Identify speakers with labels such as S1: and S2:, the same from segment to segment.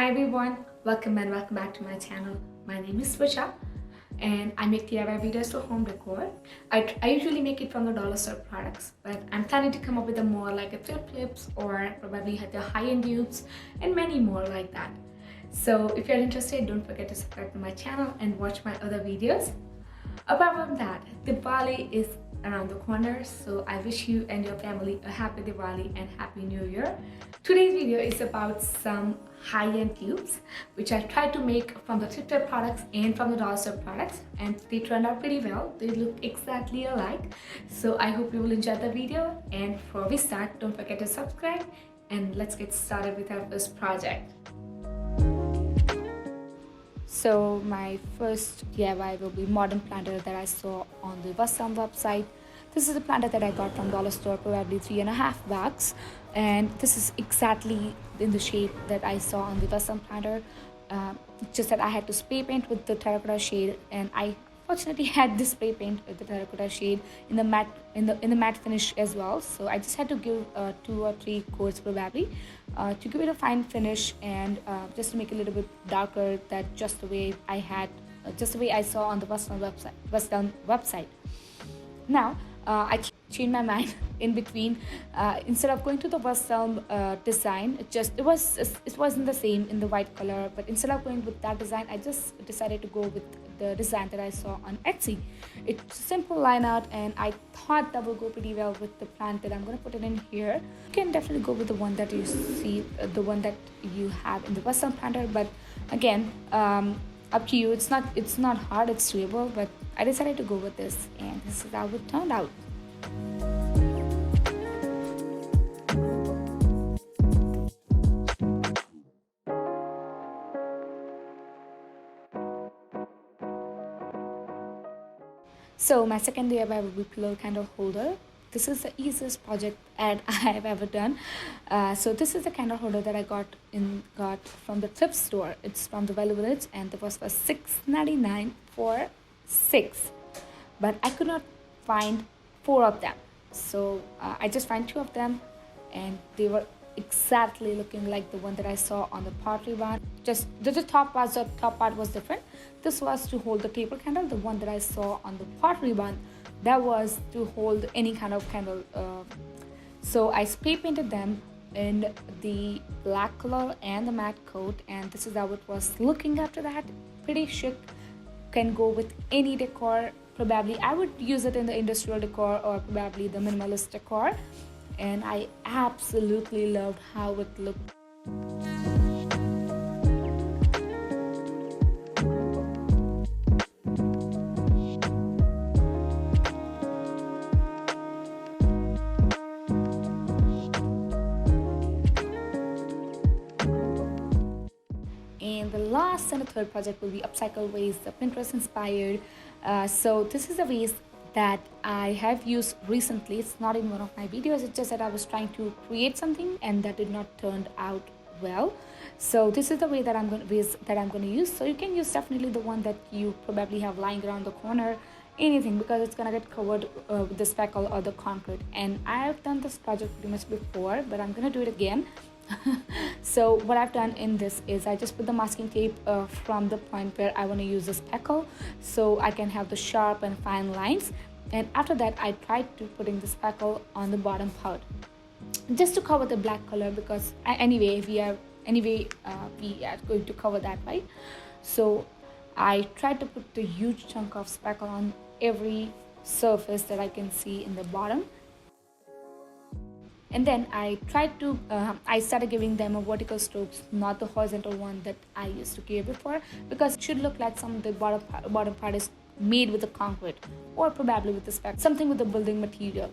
S1: Hi everyone, welcome back to my channel. My name is Switcha and I make DIY videos for home decor. I usually make it from the dollar store products, but I'm planning to come up with a more like a thrift clips or probably the high-end dupes and many more like that. So if you're interested, don't forget to subscribe to my channel and watch my other videos. Apart from that, Diwali is around the corner, so I wish you and your family a happy Diwali and happy New Year. Today's video is about some high-end tubes which I tried to make from the thrifted products and from the dollar store products, and they turned out pretty well. They look exactly alike, so I hope you will enjoy the video. And before we start, don't forget to subscribe and let's get started with our first project. So my first DIY will be modern planter that I saw on the website. This is a planter that I got from dollar store, probably $3.50, and this is exactly in the shape that I saw on the planter. Just that I had to spray paint with the terracotta shade, and I fortunately had this spray paint with the terracotta shade in the matte finish as well. So I just had to give 2 or 3 coats probably to give it a fine finish, and just to make it a little bit darker, that just the way I saw on the website. Now I changed my mind in between. Instead of going to the Western design, it wasn't the same in the white color, but instead of going with that design, I just decided to go with the design that I saw on Etsy. It's a simple line art, and I thought that will go pretty well with the plant that I'm going to put it in here. You can definitely go with the one that you see, the one that you have in the Western planter, but again, up to you. It's not hard, it's doable, but I decided to go with this, and this is how it turned out. So my second DIY will be pillow candle holder. This is the easiest project I have ever done. So this is the candle holder that I got from the thrift store. It's from the lovelies, and it was for $6.99 for 6. But I could not find 4 of them. So I just found 2 of them, and they were exactly looking like the one that I saw on the Pottery one. Just the top part was different. This was to hold the table candle. The one that I saw on the Pottery one, that was to hold any kind of candle. So I spray painted them in the black color and the matte coat, and this is how it was looking after that. Pretty chic, can go with any decor. Probably I would use it in the industrial decor or probably the minimalist decor, and I absolutely loved how it looked. And the last and the third project will be Upcycle vase, the Pinterest inspired. So this is a vase that I have used recently. It's not in one of my videos. It's just that I was trying to create something and that did not turn out well. So this is the vase that I'm going to use. So you can use definitely the one that you probably have lying around the corner, anything, because it's gonna get covered with the speckle or the concrete. And I have done this project pretty much before, but I'm gonna do it again. So what I've done in this is I just put the masking tape from the point where I want to use the speckle, so I can have the sharp and fine lines. And after that, I tried to putting the speckle on the bottom part, just to cover the black color, because anyway we are going to cover that, right? So I tried to put the huge chunk of speckle on every surface that I can see in the bottom. And then I started giving them a vertical strokes, not the horizontal one that I used to give before, because it should look like some of the bottom part is made with the concrete or probably with the speck, something with the building material.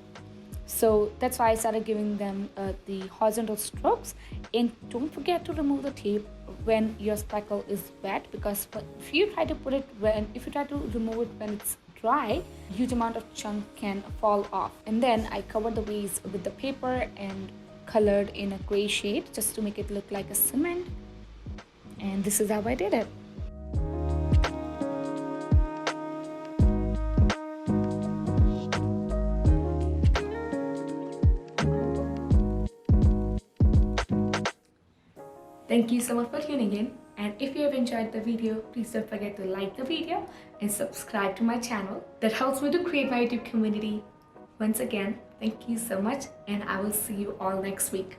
S1: So that's why I started giving them the horizontal strokes. And don't forget to remove the tape when your speckle is wet, because if you try to remove it when it's dry, huge amount of chunk can fall off. And then I covered the vase with the paper and colored in a gray shade just to make it look like a cement. And this is how I did it. Thank you so much for tuning in. And if you have enjoyed the video, please don't forget to like the video and subscribe to my channel. That helps me to create my YouTube community. Once again, thank you so much, and I will see you all next week.